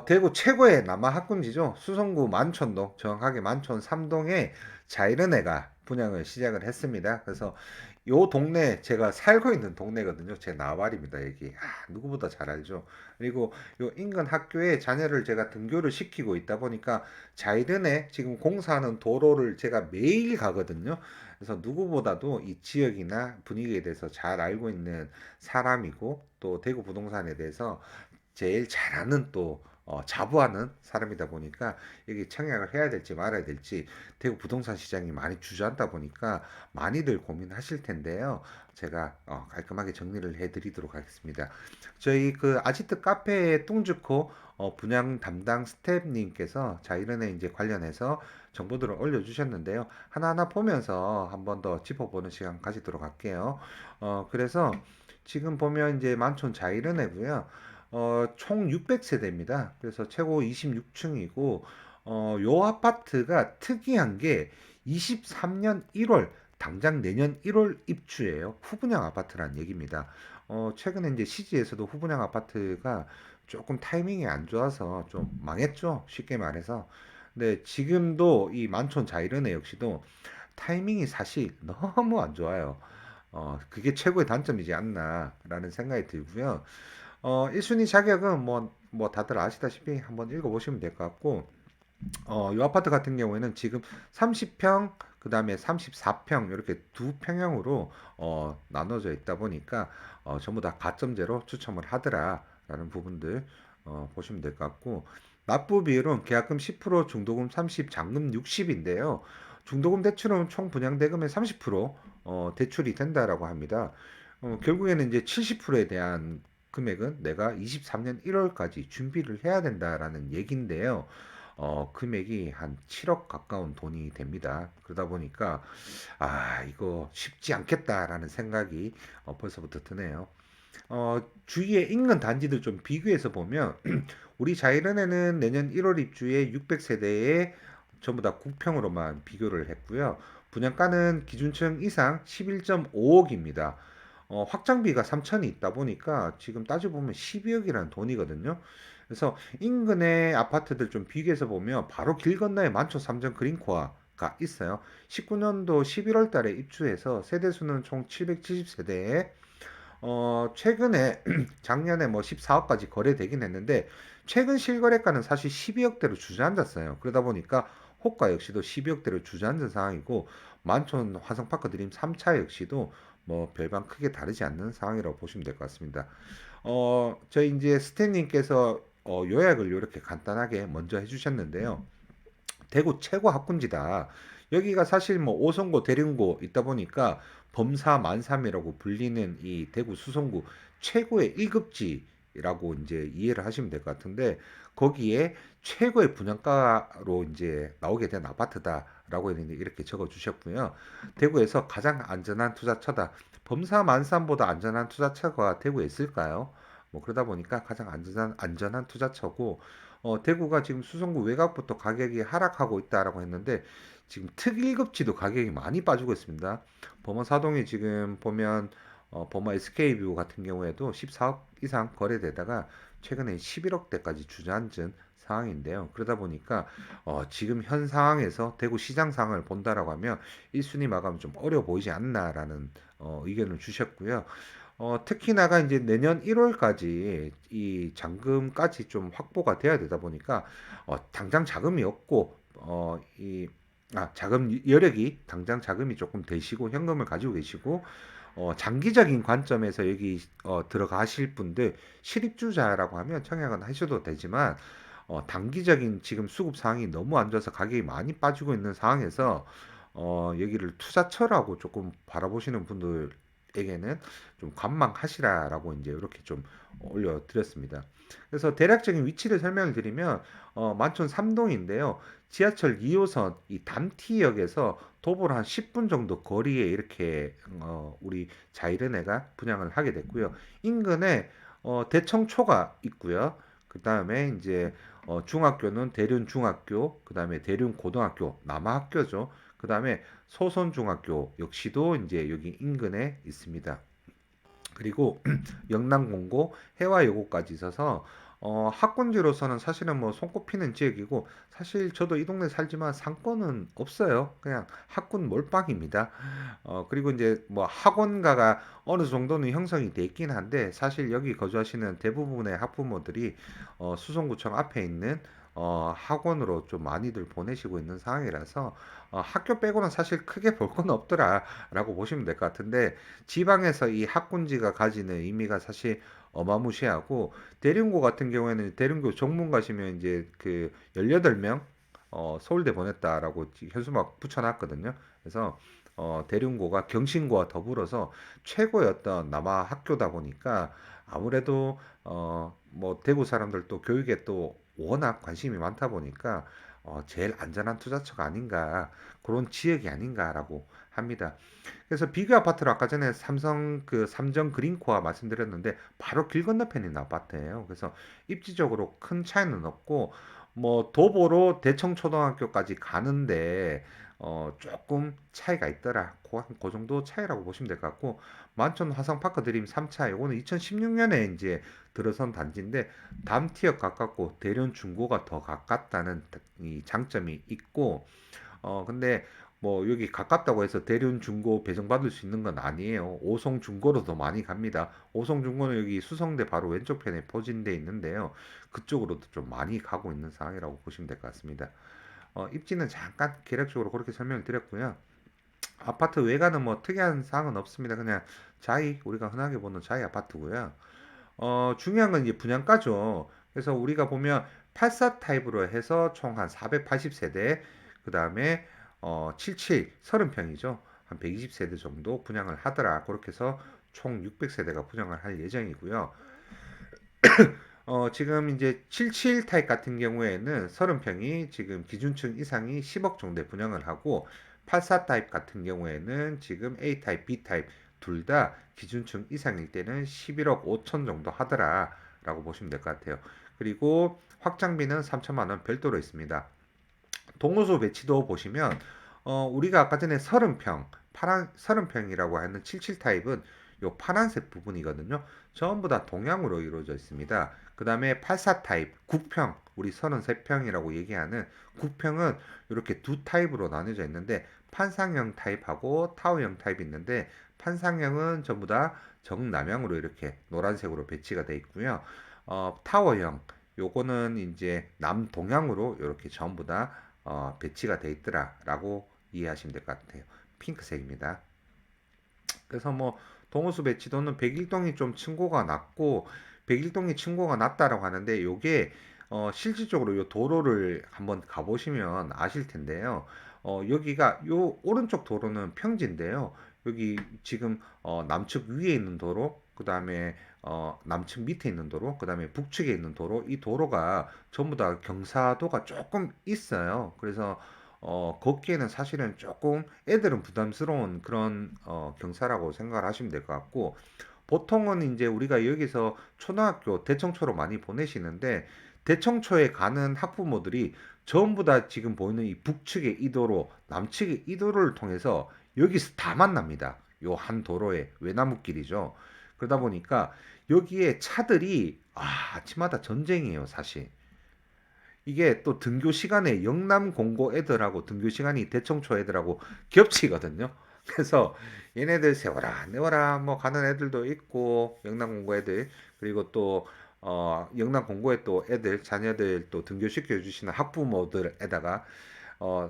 대구 최고의 남아 학군지죠. 수성구 만촌동, 정확하게 만촌 3동에 자이르네가 분양을 시작을 했습니다. 그래서 요 동네 제가 살고 있는 동네거든요. 제 나발입니다. 여기 누구보다 잘 알죠. 그리고 요 인근 학교에 자녀를 제가 등교를 시키고 있다 보니까 자이르네 지금 공사하는 도로를 제가 매일 가거든요. 그래서 누구보다도 이 지역이나 분위기에 대해서 잘 알고 있는 사람이고 또 대구 부동산에 대해서 제일 잘하는 또 자부하는 사람이다 보니까 여기 청약을 해야 될지 말아야 될지 대구 부동산 시장이 많이 주저앉다 보니까 많이들 고민하실 텐데요. 제가 깔끔하게 정리를 해드리도록 하겠습니다. 저희 그 아지트 카페의 뚱주코 분양 담당 스텝님께서 자이런에 이제 관련해서 정보들을 올려주셨는데요. 하나하나 보면서 한번 더 짚어보는 시간 가지도록 할게요. 그래서 지금 보면 이제 만촌 자이른이고요. 총 600세대입니다. 그래서 최고 26층이고, 요 아파트가 특이한 게 23년 1월, 당장 내년 1월 입주예요. 후분양 아파트란 얘기입니다. 최근에 이제 시지에서도 후분양 아파트가 조금 타이밍이 안 좋아서 좀 망했죠. 쉽게 말해서. 근데 지금도 이 만촌 자이르네 역시도 타이밍이 사실 너무 안 좋아요. 그게 최고의 단점이지 않나라는 생각이 들고요. 1순위 자격은 뭐 다들 아시다시피 한번 읽어보시면 될 것 같고, 이 아파트 같은 경우에는 지금 30평, 그 다음에 34평, 이렇게 두 평형으로 나눠져 있다 보니까 전부 다 가점제로 추첨을 하더라라는 부분들 보시면 될 것 같고, 납부 비율은 계약금 10%, 중도금 30, 잔금 60인데요. 중도금 대출은 총 분양 대금의 30% 대출이 된다라고 합니다. 결국에는 이제 70%에 대한 금액은 내가 23년 1월까지 준비를 해야 된다라는 얘기인데요. 금액이 한 7억 가까운 돈이 됩니다. 그러다 보니까, 이거 쉽지 않겠다라는 생각이 벌써부터 드네요. 주위에 인근 단지들 좀 비교해서 보면, 우리 자이른에는 내년 1월 입주에 600세대에 전부 다 국평으로만 비교를 했고요. 분양가는 기준층 이상 11.5억입니다. 확장비가 3천이 있다 보니까 지금 따져보면 12억이라는 돈이거든요. 그래서 인근의 아파트들 좀 비교해서 보면 바로 길 건너에 만촌 3정 그린코아가 있어요. 19년도 11월 달에 입주해서 세대수는 총 770세대에 최근에 작년에 뭐 14억까지 거래되긴 했는데 최근 실거래가는 사실 12억대로 주저앉았어요. 그러다 보니까 호가 역시도 12억대로 주저앉은 상황이고 만촌 화성파크 드림 3차 역시도 뭐 별반 크게 다르지 않는 상황이라고 보시면 될 것 같습니다. 저희 이제 스탠님께서 요약을 이렇게 간단하게 먼저 해주셨는데요. 대구 최고 학군지다. 여기가 사실 뭐 오성고, 대륜고 있다 보니까 범사 만삼이라고 불리는 이 대구 수성구 최고의 1급지라고 이제 이해를 하시면 될 것 같은데 거기에 최고의 분양가로 이제 나오게 된 아파트다라고 이렇게 적어 주셨고요. 대구에서 가장 안전한 투자처다. 범사 만삼보다 안전한 투자처가 대구에 있을까요? 뭐 그러다 보니까 가장 안전한 투자처고 대구가 지금 수성구 외곽부터 가격이 하락하고 있다라고 했는데 지금 특1급지도 가격이 많이 빠지고 있습니다. 범어 사동이 지금 보면 범어 SK뷰 같은 경우에도 14억 이상 거래되다가 최근에 11억대까지 주저앉은 상황인데요. 그러다 보니까 지금 현 상황에서 대구 시장 상황을 본다라고 하면 1순위 마감 좀 어려 보이지 않나라는 의견을 주셨고요. 특히나가 이제 내년 1월까지 이 잔금까지 좀 확보가 돼야 되다 보니까 당장 자금이 없고 자금 여력이 당장 자금이 조금 되시고 현금을 가지고 계시고 장기적인 관점에서 여기 들어가실 분들 실입주자라고 하면 청약은 하셔도 되지만 단기적인 지금 수급 상황이 너무 안 좋아서 가격이 많이 빠지고 있는 상황에서 여기를 투자처라고 조금 바라보시는 분들에게는 좀 관망하시라라고 이제 이렇게 좀 올려드렸습니다. 그래서 대략적인 위치를 설명을 드리면 만촌 3동인데요. 지하철 2호선 이 담티역에서 도보로 한 10분 정도 거리에 이렇게 우리 자이르네가 분양을 하게 됐고요. 인근에 대청초가 있고요. 그 다음에 이제 중학교는 대륜중학교, 그 다음에 대륜고등학교, 남아학교죠. 그 다음에 소선중학교 역시도 이제 여기 인근에 있습니다. 그리고 영남공고, 해화여고까지 있어서 학군지로서는 사실은 뭐 손꼽히는 지역이고 사실 저도 이 동네 살지만 상권은 없어요. 그냥 학군 몰빵입니다. 그리고 이제 뭐 학원가가 어느 정도는 형성이 돼 있긴 한데 사실 여기 거주하시는 대부분의 학부모들이 수성구청 앞에 있는 학원으로 좀 많이들 보내시고 있는 상황이라서 학교 빼고는 사실 크게 볼 건 없더라라고 보시면 될 것 같은데 지방에서 이 학군지가 가지는 의미가 사실 어마무시하고 대륜고 같은 경우에는 대륜고 정문 가시면 이제 그 18명 서울대 보냈다라고 현수막 붙여놨거든요. 그래서 대륜고가 경신고와 더불어서 최고의 어떤 남아 학교다 보니까 아무래도 뭐 대구 사람들도 교육에 또 워낙 관심이 많다 보니까 제일 안전한 투자처가 아닌가 그런 지역이 아닌가라고 합니다. 그래서 비교 아파트로 아까 전에 삼성 그 삼정 그린코아 말씀드렸는데 바로 길 건너편에 있는 아파트예요. 그래서 입지적으로 큰 차이는 없고 뭐 도보로 대청초등학교까지 가는데 조금 차이가 있더라. 그 정도 차이라고 보시면 될 것 같고 만촌 화성파크 드림 3차 요거는 2016년에 이제 들어선 단지인데 담티역 가깝고 대련 중고가 더 가깝다는 이 장점이 있고 근데 뭐 여기 가깝다고 해서 대륜 중고 배정받을 수 있는 건 아니에요. 오송 중고로 더 많이 갑니다. 오송 중고는 여기 수성대 바로 왼쪽 편에 포진돼 있는데요. 그쪽으로도 좀 많이 가고 있는 상황이라고 보시면 될 것 같습니다. 입지는 잠깐 개략적으로 그렇게 설명을 드렸고요. 아파트 외관은 뭐 특이한 사항은 없습니다. 그냥 자이 우리가 흔하게 보는 자이 아파트고요. 중요한 건 이제 분양가죠. 그래서 우리가 보면 84 타입으로 해서 총 한 480세대, 그 다음에 77 30평이죠. 한 120세대 정도 분양을 하더라. 그렇게 해서 총 600세대가 분양을 할 예정이고요. 지금 이제 77 타입 같은 경우에는 30평이 지금 기준층 이상이 10억 정도에 분양을 하고 84 타입 같은 경우에는 지금 A 타입, B 타입 둘 다 기준층 이상일 때는 11억 5천 정도 하더라라고 보시면 될 것 같아요. 그리고 확장비는 3천만 원 별도로 있습니다. 동호수 배치도 보시면 우리가 아까 전에 30평, 파란 30평이라고 하는 77 타입은 요 파란색 부분이거든요. 전부 다 동양으로 이루어져 있습니다. 그 다음에 84 타입 9평, 우리 33평이라고 얘기하는 9평은 이렇게 두 타입으로 나뉘어져 있는데 판상형 타입하고 타워형 타입이 있는데 판상형은 전부 다 정남향으로 이렇게 노란색으로 배치가 되어 있고요. 타워형 요거는 이제 남동향으로 이렇게 전부 다 배치가 돼 있더라라고 이해하시면 될 것 같아요. 핑크색입니다. 그래서 뭐 동호수 배치도는 백일동이 좀 층고가 낮고 백일동이 층고가 낮다라고 하는데 요게 실질적으로 요 도로를 한번 가보시면 아실 텐데요. 여기가 요 오른쪽 도로는 평지인데요. 여기 지금 남측 위에 있는 도로, 그 다음에 남측 밑에 있는 도로, 그 다음에 북측에 있는 도로, 이 도로가 전부 다 경사도가 조금 있어요. 그래서 걷기에는 사실은 조금 애들은 부담스러운 그런 경사라고 생각을 하시면 될 것 같고 보통은 이제 우리가 여기서 초등학교 대청초로 많이 보내시는데 대청초에 가는 학부모들이 전부 다 지금 보이는 이 북측의 이 도로, 남측의 이 도로를 통해서 여기서 다 만납니다. 요 한 도로에 외나무길이죠. 그러다 보니까 여기에 차들이 아침마다 전쟁이에요, 사실. 이게 또 등교 시간에 영남 공고 애들하고 등교 시간이 대청초 애들하고 겹치거든요. 그래서 얘네들 세워라 내워라 뭐 가는 애들도 있고 영남 공고 애들 그리고 또 영남 공고에 또 애들 자녀들 또 등교시켜 주시는 학부모들에다가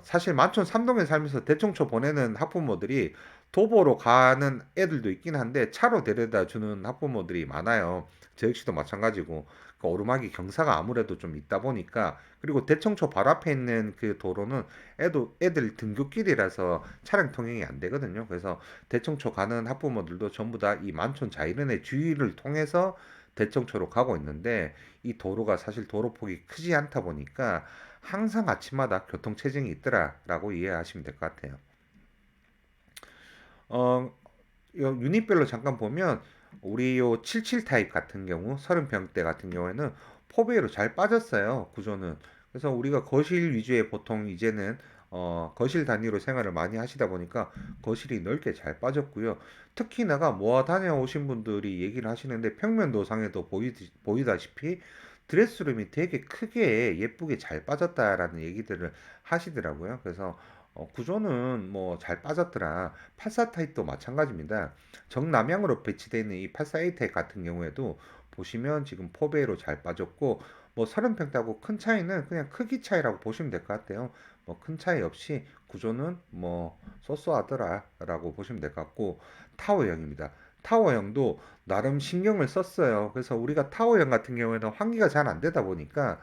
사실 만촌 삼동에 살면서 대청초 보내는 학부모들이 도보로 가는 애들도 있긴 한데 차로 데려다 주는 학부모들이 많아요. 저 역시도 마찬가지고 그 오르막이 경사가 아무래도 좀 있다 보니까 그리고 대청초 바로 앞에 있는 그 도로는 애들 등굣길이라서 차량 통행이 안 되거든요. 그래서 대청초 가는 학부모들도 전부 다 이 만촌 자이른의 주위를 통해서 대청초로 가고 있는데 이 도로가 사실 도로폭이 크지 않다 보니까 항상 아침마다 교통 체증이 있더라라고 이해하시면 될 것 같아요. 어, 요 유닛별로 잠깐 보면 우리 요 77 타입 같은 경우 30평대 같은 경우에는 포베이로 잘 빠졌어요 구조는. 그래서 우리가 거실 위주의 보통 이제는 거실 단위로 생활을 많이 하시다 보니까 거실이 넓게 잘 빠졌고요. 특히나가 모아 다녀오신 분들이 얘기를 하시는데 평면 도상에도 보이다시피 드레스룸이 되게 크게 예쁘게 잘 빠졌다라는 얘기들을 하시더라고요. 그래서 구조는 뭐 잘 빠졌더라. 84 타입도 마찬가지입니다. 정남향으로 배치되어 있는 이 84A 타입 같은 경우에도 보시면 지금 포배로 잘 빠졌고, 뭐 30평 따고 큰 차이는 그냥 크기 차이라고 보시면 될 것 같아요. 뭐 큰 차이 없이 구조는 뭐 쏘쏘하더라라고 보시면 될 것 같고, 타워형입니다. 타워형도 나름 신경을 썼어요. 그래서 우리가 타워형 같은 경우에는 환기가 잘 안 되다 보니까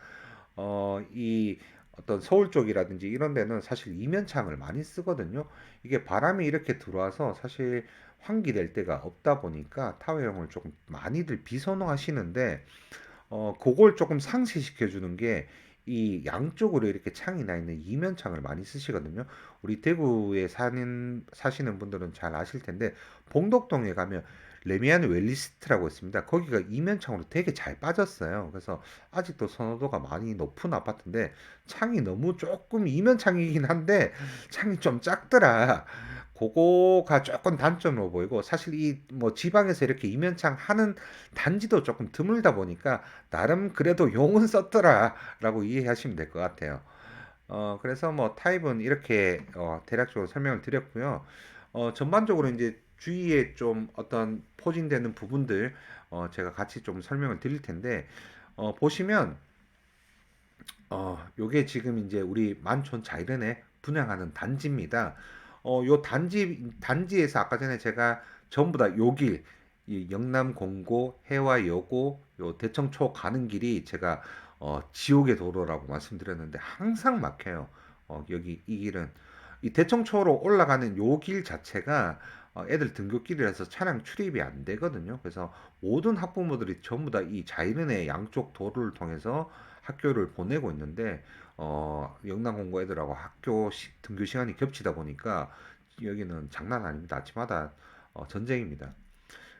이 어떤 서울 쪽이라든지 이런 데는 사실 이면창을 많이 쓰거든요. 이게 바람이 이렇게 들어와서 사실 환기될 때가 없다 보니까 타워형을 조금 많이들 비선호하시는데, 그걸 조금 상쇄시켜 주는 게 이 양쪽으로 이렇게 창이 나 있는 이면창을 많이 쓰시거든요. 우리 대구에 사시는 분들은 잘 아실 텐데, 봉덕동에 가면 레미안 웰리스트라고 있습니다. 거기가 이면창으로 되게 잘 빠졌어요. 그래서 아직도 선호도가 많이 높은 아파트인데, 창이 너무 조금 이면창이긴 한데 창이 좀 작더라. 그거가 조금 단점으로 보이고, 사실 이 뭐 지방에서 이렇게 이면창 하는 단지도 조금 드물다 보니까 나름 그래도 용은 썼더라라고 이해하시면 될 것 같아요. 그래서 뭐 타입은 이렇게 대략적으로 설명을 드렸고요. 전반적으로 이제 주위에 좀 어떤 포진되는 부분들 제가 같이 좀 설명을 드릴 텐데, 보시면 요게 지금 이제 우리 만촌 자이른에 분양하는 단지입니다. 요 단지에서 아까 전에 제가 전부 다 요길, 이 영남 공고, 해화여고, 요 대청초 가는 길이 제가 지옥의 도로라고 말씀드렸는데 항상 막혀요. 여기 이 길은 이 대청초로 올라가는 요 길 자체가 애들 등굣길이라서 차량 출입이 안 되거든요. 그래서 모든 학부모들이 전부 다 이 자이른의 양쪽 도로를 통해서 학교를 보내고 있는데, 영남공고 애들하고 등교 시간이 겹치다 보니까 여기는 장난 아닙니다. 아침마다 전쟁입니다.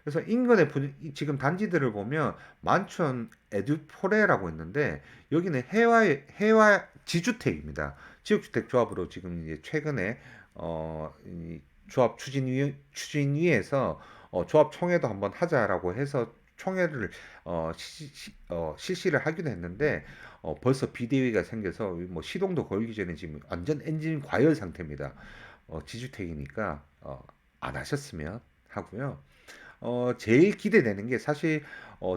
그래서 인근의 지금 단지들을 보면 만촌 에듀포레라고 있는데, 여기는 해와 지주택입니다. 지역주택 조합으로 지금 이제 최근에 이 조합 추진위에서 조합 총회도 한번 하자라고 해서 총회를 실시를 하기도 했는데, 벌써 비대위가 생겨서 뭐 시동도 걸기 전에 지금 완전 엔진 과열 상태입니다. 지주택이니까 안 하셨으면 하고요. 제일 기대되는 게 사실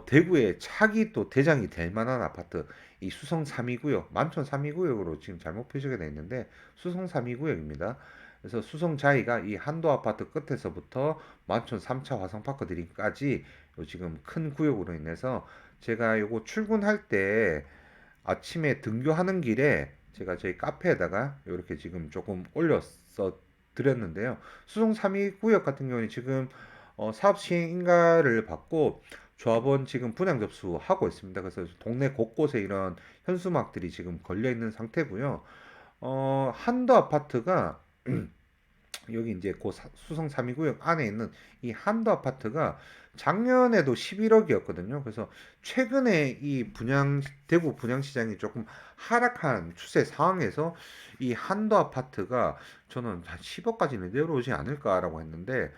대구의 차기 또 대장이 될 만한 아파트, 이 수성 3위구역, 만촌 3위구역으로 지금 잘못 표시가 되어 있는데 수성 3위구역입니다. 그래서 수성 자이가 이 한도 아파트 끝에서부터 만촌 3차 화성파크 드림까지 요 지금 큰 구역으로 인해서 제가 요거 출근할 때 아침에 등교하는 길에 제가 저희 카페에다가 이렇게 지금 조금 올렸어 드렸는데요. 수송 3위 구역 같은 경우는 지금 사업 시행 인가를 받고 조합원 지금 분양 접수하고 있습니다. 그래서 동네 곳곳에 이런 현수막들이 지금 걸려 있는 상태고요. 한도 아파트가 여기 이제 수성 3위 구역 안에 있는 이 한도 아파트가 작년에도 11억이었거든요. 그래서 최근에 이 대구 분양 시장이 조금 하락한 추세 상황에서 이 한도 아파트가 저는 한 10억까지는 내려오지 않을까라고 했는데,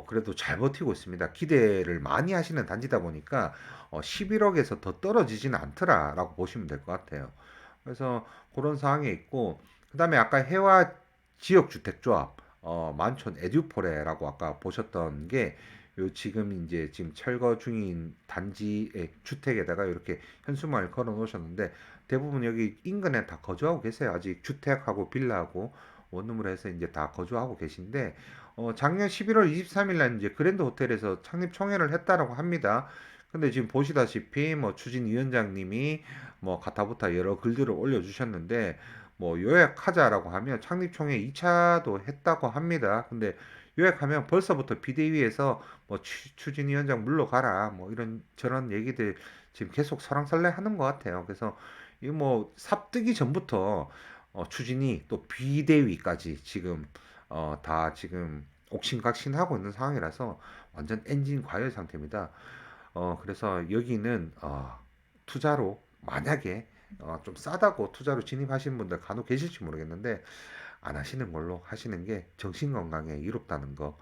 그래도 잘 버티고 있습니다. 기대를 많이 하시는 단지다 보니까 11억에서 더 떨어지지는 않더라라고 보시면 될 것 같아요. 그래서 그런 상황에 있고, 그다음에 아까 해와 지역주택조합 만촌 에듀포레라고 아까 보셨던 게 요 지금 철거 중인 단지의 주택에다가 이렇게 현수막을 걸어 놓으셨는데, 대부분 여기 인근에 다 거주하고 계세요. 아직 주택하고 빌라하고 원룸으로 해서 이제 다 거주하고 계신데, 작년 11월 23일 날 이제 그랜드 호텔에서 창립 총회를 했다라고 합니다. 근데 지금 보시다시피 뭐 추진위원장님이 뭐 가타부타 여러 글들을 올려주셨는데, 뭐 요약하자라고 하면 창립총회 2차도 했다고 합니다. 근데 요약하면 벌써부터 비대위에서 뭐 추진위원장 물러가라 뭐 이런 저런 얘기들 지금 계속 설왕설래 하는 것 같아요. 그래서 이 뭐 삽뜨기 전부터 추진이 또 비대위까지 지금 다 지금 옥신각신하고 있는 상황이라서 완전 엔진 과열 상태입니다. 그래서 여기는 투자로 만약에 좀 싸다고 투자로 진입하시는 분들 간혹 계실지 모르겠는데, 안 하시는 걸로 하시는 게 정신 건강에 이롭다는 거.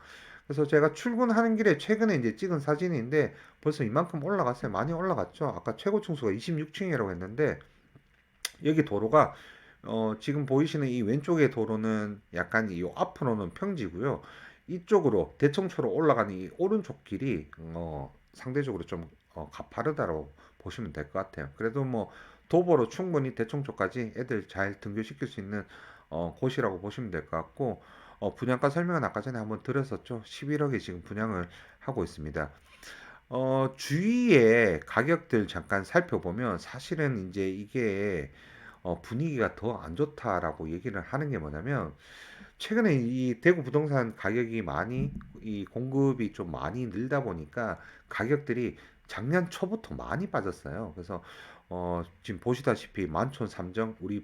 그래서 제가 출근하는 길에 최근에 이제 찍은 사진인데 벌써 이만큼 올라갔어요. 많이 올라갔죠. 아까 최고 층수가 26층이라고 했는데 여기 도로가 지금 보이시는 이 왼쪽의 도로는 약간 이 앞으로는 평지고요. 이쪽으로 대청초로 올라가는 이 오른쪽 길이 상대적으로 좀 가파르다고 보시면 될 것 같아요. 그래도 뭐 도보로 충분히 대청초까지 애들 잘 등교시킬 수 있는 곳이라고 보시면 될 것 같고 분양가 설명은 아까 전에 한번 드렸었죠. 11억에 지금 분양을 하고 있습니다. 주위의 가격들 잠깐 살펴보면 사실은 이제 이게 분위기가 더 안 좋다라고 얘기를 하는 게 뭐냐면 최근에 이 대구 부동산 가격이 많이 이 공급이 좀 많이 늘다 보니까 가격들이 작년 초부터 많이 빠졌어요. 그래서 지금 보시다시피 만촌 삼정 우리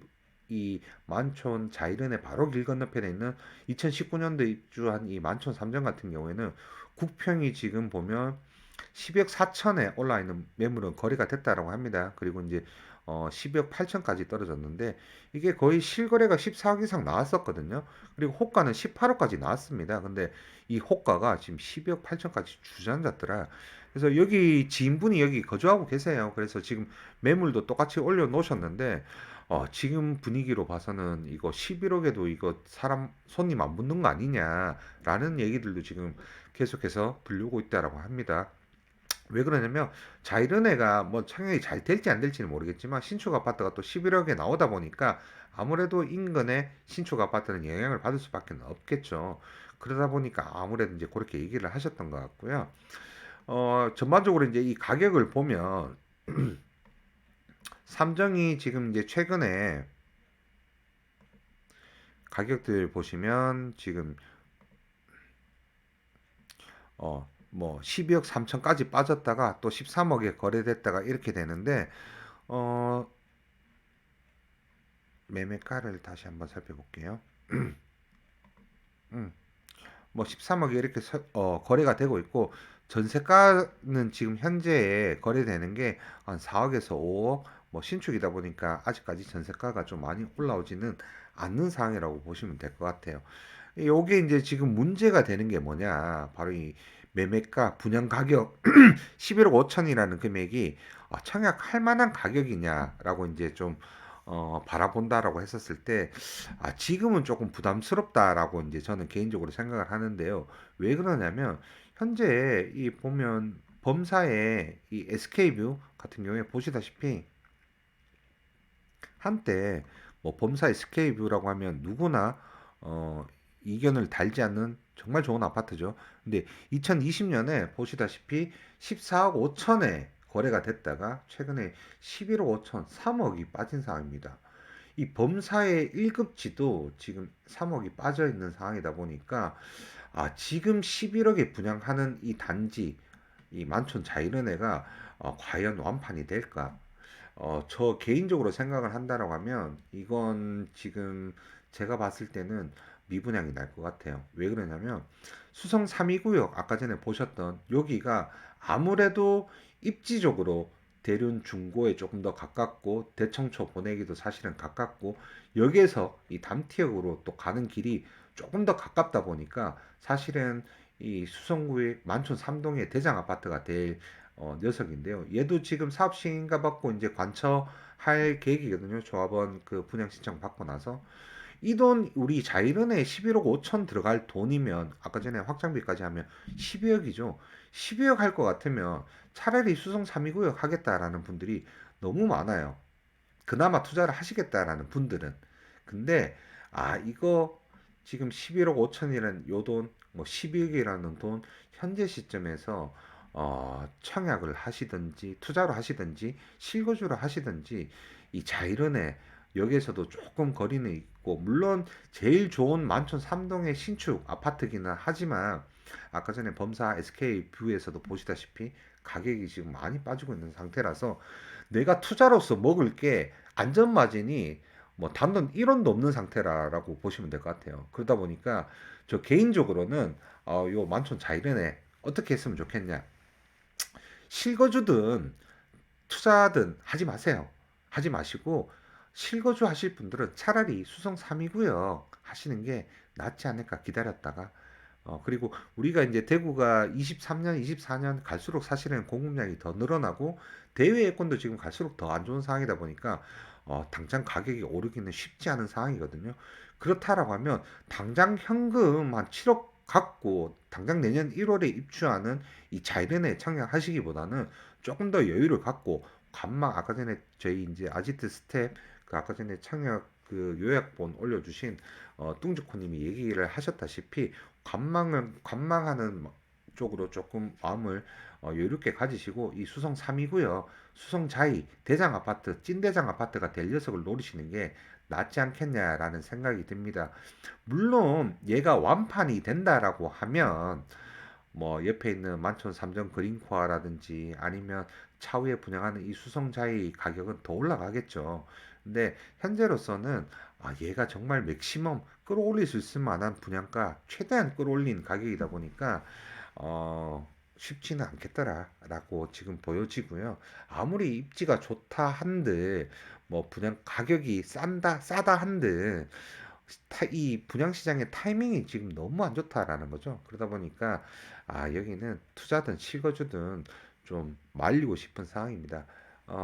이 만촌 자이른의 바로 길 건너편에 있는 2019년도 입주한 이 만촌 삼정 같은 경우에는 국평이 지금 보면 10억 4천에 올라 있는 매물은 거래가 됐다라고 합니다. 그리고 이제 10억 8천까지 떨어졌는데 이게 거의 실거래가 14억 이상 나왔었거든요. 그리고 호가는 18억까지 나왔습니다. 근데 이 호가가 지금 12억 8천까지 주저앉았더라. 그래서 여기 지인분이 여기 거주하고 계세요. 그래서 지금 매물도 똑같이 올려놓으셨는데 지금 분위기로 봐서는 이거 11억에도 이거 사람 손님 안 붙는 거 아니냐라는 얘기들도 지금 계속해서 들려오고 있다라고 합니다. 왜 그러냐면 자이른애가 뭐 청약이 잘 될지 안 될지는 모르겠지만 신축 아파트가 또 11억에 나오다 보니까 아무래도 인근의 신축 아파트는 영향을 받을 수밖에 없겠죠. 그러다 보니까 아무래도 이제 그렇게 얘기를 하셨던 것 같고요. 전반적으로 이제 이 가격을 보면 삼정이 지금 이제 최근에 가격들 보시면 지금 뭐 12억 3천까지 빠졌다가 또 13억에 거래됐다가 이렇게 되는데 어 매매가를 다시 한번 살펴볼게요. 음, 뭐 13억이 이렇게 거래가 되고 있고 전세가는 지금 현재 거래되는 게 한 4억에서 5억 뭐 신축이다 보니까 아직까지 전세가가 좀 많이 올라오지는 않는 상황이라고 보시면 될 것 같아요. 요게 이제 지금 문제가 되는 게 뭐냐 바로 이 매매가 분양 가격 11억 5천이라는 금액이 청약할 만한 가격이냐라고 이제 좀 바라본다라고 했었을 때 지금은 조금 부담스럽다라고 이제 저는 개인적으로 생각을 하는데요. 왜 그러냐면 현재 이 보면 범사의 이 SK뷰 같은 경우에 보시다시피 한때 뭐 범사 SK뷰라고 하면 누구나 이견을 달지 않는 정말 좋은 아파트죠. 근데 2020년에 보시다시피 14억 5천에 거래가 됐다가 최근에 11억 5천, 3억이 빠진 상황입니다. 이 범사의 1급지도 지금 3억이 빠져 있는 상황이다 보니까 지금 11억에 분양하는 이 단지 이 만촌 자이른애가 과연 완판이 될까? 저 개인적으로 생각을 한다라고 하면 이건 지금 제가 봤을 때는 미분양이 날 것 같아요. 왜 그러냐면 수성 3위구역 아까 전에 보셨던 여기가 아무래도 입지적으로 대륜 중고에 조금 더 가깝고 대청초 보내기도 사실은 가깝고 여기에서 이 담티역으로 또 가는 길이 조금 더 가깝다 보니까 사실은 이 수성구의 만촌 3동의 대장 아파트가 될 녀석인데요. 얘도 지금 사업 시행인가 받고 이제 관처할 계획이거든요. 조합원 그 분양 신청 받고 나서 이 돈 우리 자이른에 11억 5천 들어갈 돈이면 아까 전에 확장비까지 하면 12억이죠. 12억 할 것 같으면 차라리 수성 3위구역 하겠다라는 분들이 너무 많아요. 그나마 투자를 하시겠다라는 분들은. 근데 이거 지금 11억 5천이라는 요 돈, 뭐 12억이라는 돈 현재 시점에서 청약을 하시든지 투자로 하시든지 실거주로 하시든지 이 자이른에 여기에서도 조금 거리는 있고 물론 제일 좋은 만촌 3동의 신축 아파트기는 하지만 아까 전에 범사 SK 뷰에서도 보시다시피 가격이 지금 많이 빠지고 있는 상태라서 내가 투자로서 먹을 게 안전 마진이 뭐 단돈 1원도 없는 상태라고 보시면 될 것 같아요. 그러다 보니까 저 개인적으로는 요 만촌 자이른에 어떻게 했으면 좋겠냐. 실거주든 투자든 하지 마세요. 하지 마시고 실거주 하실 분들은 차라리 수성 3위구역 하시는 게 낫지 않을까 기다렸다가 그리고 우리가 이제 대구가 23년, 24년 갈수록 사실은 공급량이 더 늘어나고 대외 여건도 지금 갈수록 더 안 좋은 상황이다 보니까 당장 가격이 오르기는 쉽지 않은 상황이거든요. 그렇다라고 하면 당장 현금 한 7억 갖고 당장 내년 1월에 입주하는 이 자이른에 청약하시기보다는 조금 더 여유를 갖고 관망 아까 전에 저희 이제 아지트 스텝 그 아까 전에 청약 그 요약본 올려주신 뚱주코님이 얘기를 하셨다시피 관망하는 쪽으로 조금 마음을 여유롭게 가지시고 이 수성 3이고요. 수성 자이 대장 아파트 찐대장 아파트가 될 녀석을 노리시는 게 낫지 않겠냐라는 생각이 듭니다. 물론 얘가 완판이 된다라고 하면 뭐 옆에 있는 만촌 삼정 그린코아라든지 아니면 차후에 분양하는 이 수성자의 가격은 더 올라가겠죠. 근데 현재로서는 얘가 정말 맥시멈 끌어올릴 수 있을 만한 분양가 최대한 끌어올린 가격이다 보니까 쉽지는 않겠더라라고 지금 보여지고요. 아무리 입지가 좋다 한들 뭐 분양 가격이 싸다 한들 이 분양 시장의 타이밍이 지금 너무 안 좋다라는 거죠. 그러다 보니까 여기는 투자든 실거주든 좀 말리고 싶은 상황입니다.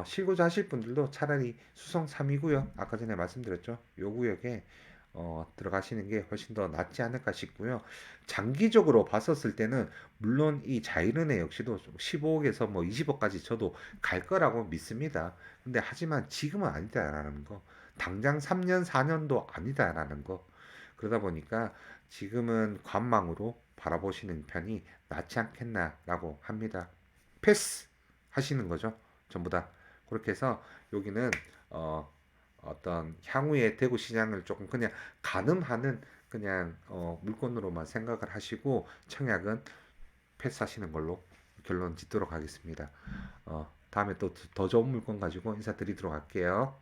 실거주 하실 분들도 차라리 수성 3이고요. 아까 전에 말씀드렸죠. 요 구역에 들어가시는 게 훨씬 더 낫지 않을까 싶고요. 장기적으로 봤었을 때는 물론 이 자이른의 역시도 15억에서 뭐 20억까지 저도 갈 거라고 믿습니다. 근데 하지만 지금은 아니다라는 거. 당장 3년, 4년도 아니다라는 거. 그러다 보니까 지금은 관망으로 바라보시는 편이 낫지 않겠나라고 합니다. 패스 하시는 거죠. 전부 다. 그렇게 해서 여기는 어떤 향후의 대구 시장을 조금 그냥 가늠하는 그냥 물건으로만 생각을 하시고 청약은 패스하시는 걸로 결론 짓도록 하겠습니다. 다음에 또 더 좋은 물건 가지고 인사드리도록 할게요.